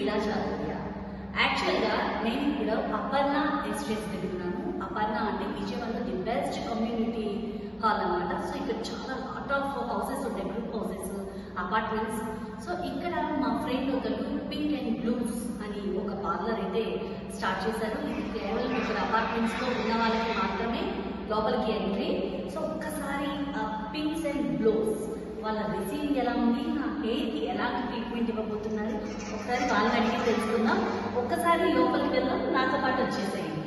వీరాచార్య. యాక్చువల్గా నేను ఇప్పుడు అపర్ణ ఎస్టేట్స్ దగ్గర ఉన్నాను. అపర్ణ అంటే విజయవాడలో ది బెస్ట్ కమ్యూనిటీ హాల్ అన్నమాట. సో ఇక్కడ చాలా లాట్ ఆఫ్ హౌసెస్ ఉంటాయి, గ్రూప్ హౌసెస్, అపార్ట్మెంట్స్. సో ఇక్కడ మా ఫ్రెండ్ ఒకరు పింక్ అండ్ బ్లూస్ అని ఒక పార్లర్ అయితే స్టార్ట్ చేశారు. ఇది కేవలం ఇక్కడ అపార్ట్మెంట్స్లో ఉన్న వాళ్ళకి మాత్రమే లోపలికి ఎంట్రీ. సో ఒక్కసారి ఆ పింక్స్ అండ్ బ్లూస్ వాళ్ళ రిసీవింగ్ ఎలా ఉంది, నా హెయిర్కి ఎలాంటి ట్రీట్మెంట్ ఇవ్వబోతున్నారు, ఒకసారి వాళ్ళని అడిగి తెలుసుకుందాం. ఒక్కసారి లోపలికి వెళ్దాం, నాతో పాటు వచ్చేసేయండి.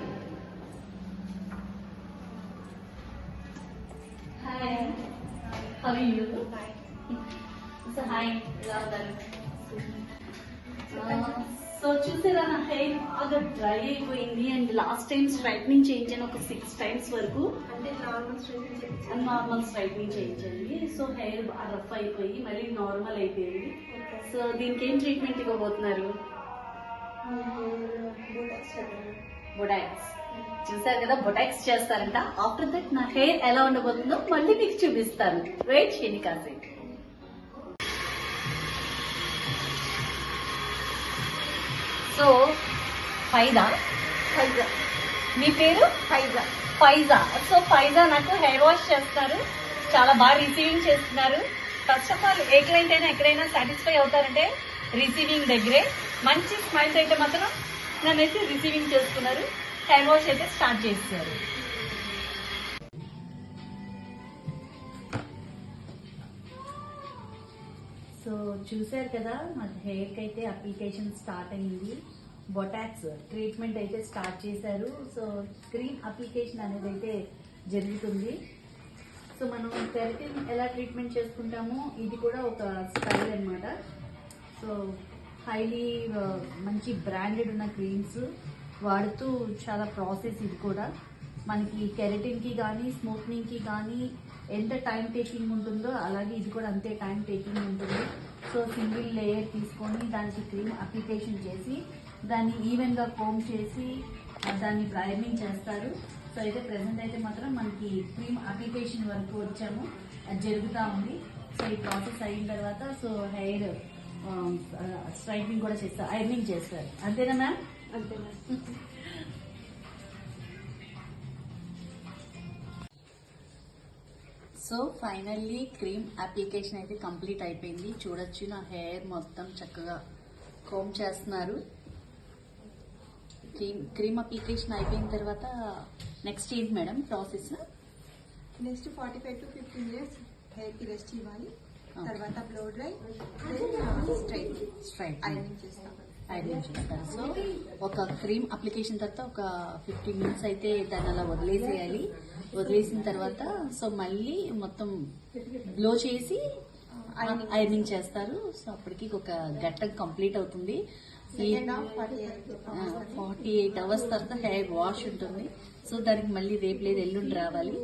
Hi, how are you? So hi, ఎలా ఉన్నారు? సో చూసారా, నా హెయిర్ బాగా డ్రై అయిపోయింది అండ్ లాస్ట్ టైం స్ట్రైట్నింగ్ చేయించాను ఒక 6 times వరకు. అంటే నార్మల్ స్ట్రైట్నింగ్ చేయించండి. సో హెయిర్ బాగా రఫ్ అయిపోయి మళ్ళీ నార్మల్ అయిపోయింది. సో దీనికి ఏం ట్రీట్మెంట్ ఇవ్వబోతున్నారు? బొటాక్స్. చూసారు కదా, బొటాక్స్ చేస్తారంట. ఆఫ్టర్ దట్ నా హెయిర్ ఎలా ఉండబోతుందో మళ్ళీ మీకు చూపిస్తాను. వెయిట్ చేయండి కాసేపు. సో ఫైజా, మీ పేరు? ఫైజా. సో ఫైజా నాకు హెయిర్ వాష్ చేస్తారు, చాలా బాగా రిసీవింగ్ చేస్తున్నారు. First of all A client అయినా ఎక్కడైనా సాటిస్ఫై అవుతారంటే రిసీవింగ్ దగ్గరే. మంచి స్మైల్స్ అయితే మాత్రం నన్ను అయితే రిసీవింగ్ చేసుకున్నారు. హెయిర్ వాష్ అయితే స్టార్ట్ చేస్తారు. సో చూసారు కదా, మా హెయిర్కి అయితే అప్లికేషన్ స్టార్ట్ అయింది. బొటాక్స్ ట్రీట్మెంట్ అయితే స్టార్ట్ చేశారు. సో క్రీమ్ అప్లికేషన్ అనేది అయితే జరుగుతుంది. సో మనం కెరటిన్ ఎలా ట్రీట్మెంట్ చేసుకుంటామో ఇది కూడా ఒక స్టైల్ అన్నమాట. సో హైలీ మంచి బ్రాండెడ్ ఉన్న క్రీమ్స్ వాడుతూ చాలా ప్రాసెస్. ఇది కూడా మనకి కెరటిన్కి కానీ స్మూత్నింగ్కి కానీ ఎంత టైం టేకింగ్ ఉంటుందో అలాగే ఇది కూడా అంతే టైం టేకింగ్ ఉంటుంది. సో సింగిల్ లేయర్ తీసుకొని దానికి క్రీమ్ అప్లికేషన్ చేసి దాన్ని ఈవెన్గా కోమ్ చేసి దాన్ని ప్రైమింగ్ చేస్తారు. సో అయితే ప్రెసెంట్ అయితే మాత్రం మనకి క్రీమ్ అప్లికేషన్ వరకు వచ్చాము, అది జరుగుతూ ఉంది. సో ఈ ప్రాసెస్ అయిన తర్వాత సో హెయిర్ స్ట్రైట్నింగ్ కూడా చేస్తారు, ఐరనింగ్ చేస్తారు. అంతేనా మ్యామ్? అంతే ma'am. So finally cream application అయితే కంప్లీట్ అయిపోయింది. చూడొచ్చు, నా హెయిర్ మొత్తం చక్కగా కోమ్ చేస్తున్నారు. క్రీమ్ అప్లికేషన్ అయిపోయిన తర్వాత నెక్స్ట్ ఏంటి madam process? Next 45 to 50 minutes hair కి రెస్ట్ ఇవ్వాలి. తర్వాత బ్లో డ్రై, స్ట్రైట్ ఐరనింగ్ చేస్తాం. ఐరనింగ్ చేస్తారు. సో ఒక క్రీమ్ అప్లికేషన్ తర్వాత ఒక 15 minutes అయితే దాన్ని అలా వదిలేసేయాలి. వదిలేసిన తర్వాత సో మళ్ళీ మొత్తం బ్లో చేసి ఐరనింగ్ చేస్తారు. సో అప్పటికి ఒక గట్టం కంప్లీట్ అవుతుంది. 48 hours తర్వాత హెయిర్ వాష్ ఉంటుంది. సో దానికి మళ్ళీ రేపు లేదు ఎల్లుండి రావాలి.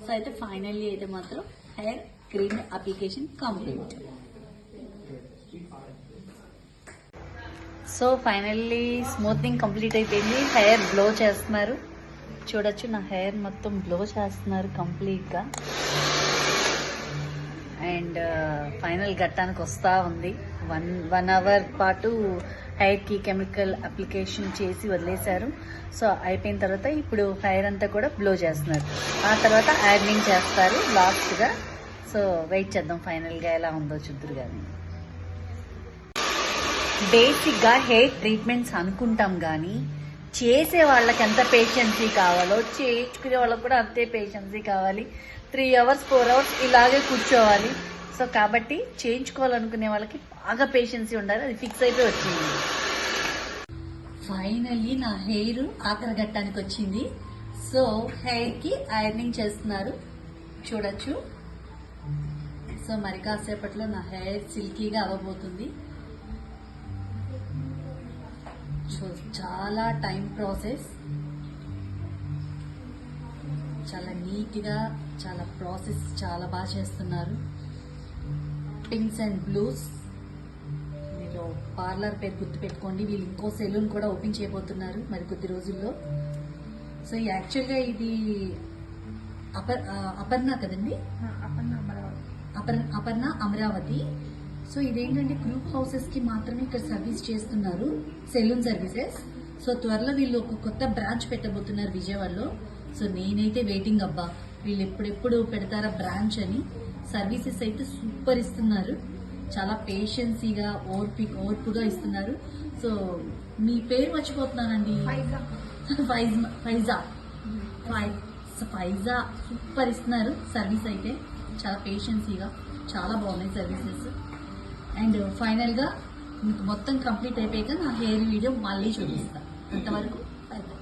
సో అయితే ఫైనల్లీ అయితే మాత్రం hair cream application complete. So finally smoothening complete అయిపోయింది. హెయిర్ బ్లో చేస్తున్నారు. చూడొచ్చు, నా హెయిర్ మొత్తం బ్లో చేస్తున్నారు కంప్లీట్గా. అండ్ ఫైనల్ ఘట్టానికి వస్తూ ఉంది. 1 hour పాటు హెయిర్కి కెమికల్ అప్లికేషన్ చేసి వదిలేశారు. సో అయిపోయిన తర్వాత ఇప్పుడు హెయిర్ అంతా కూడా బ్లో చేస్తున్నారు. ఆ తర్వాత ఐరనింగ్ చేస్తారు లాస్ట్గా. సో వెయిట్ చేద్దాం ఫైనల్గా ఎలా ఉందో చూద్దురు. కానీ బేసిక్గా హెయిర్ ట్రీట్మెంట్స్ అనుకుంటాం కానీ చేసే వాళ్ళకి ఎంత పేషెన్సీ కావాలో చేయించుకునే వాళ్ళకి కూడా అంతే పేషెన్సీ కావాలి. 3 hours 4 hours ఇలాగే కూర్చోవాలి. సో కాబట్టి చేయించుకోవాలనుకునే వాళ్ళకి బాగా పేషెన్సీ ఉండాలి. అది ఫిక్స్ అయిపోయి వచ్చింది. ఫైనల్లీ నా హెయిర్ ఆఖరి ఘట్టానికి వచ్చింది. సో హెయిర్కి ఐరనింగ్ చేస్తున్నారు, చూడొచ్చు. సో మరి కాసేపట్లో నా హెయిర్ సిల్కీగా అవ్వబోతుంది. సో చాలా టైం ప్రాసెస్, చాలా నీట్గా చాలా ప్రాసెస్ చాలా బాగా చేస్తున్నారు. పింక్స్ అండ్ బ్లూస్, మీరు పార్లర్ పేరు గుర్తుపెట్టుకోండి. వీళ్ళు ఇంకో సెలూన్ కూడా ఓపెన్ చేయబోతున్నారు మరి కొద్ది రోజుల్లో. సో యాక్చువల్గా ఇది అపర్ణ కదండి, అపర్ణ అమరావతి. సో ఇదేంటంటే గ్రూప్ హౌసెస్కి మాత్రమే ఇక్కడ సర్వీస్ చేస్తున్నారు, సెలూన్ సర్వీసెస్. సో త్వరలో వీళ్ళు ఒక కొత్త బ్రాంచ్ పెట్టబోతున్నారు విజయవాడలో. సో నేనైతే వెయిటింగ్ అబ్బా, వీళ్ళు ఎప్పుడెప్పుడు పెడతారా బ్రాంచ్ అని. సర్వీసెస్ అయితే సూపర్ ఇస్తున్నారు, చాలా పేషెన్సీగా ఓర్పుగా ఇస్తున్నారు. సో మీ పేరు మర్చిపోతున్నానండి. ఫైజా సూపర్ ఇస్తున్నారు సర్వీస్ అయితే, చాలా పేషెన్సీగా, చాలా బాగున్నాయి సర్వీసెస్. అండ్ ఫైనల్గా మీకు మొత్తం కంప్లీట్ అయిపోయాక నా హెయిర్ వీడియో మళ్ళీ చూపిస్తాను. అంతవరకు బై బై.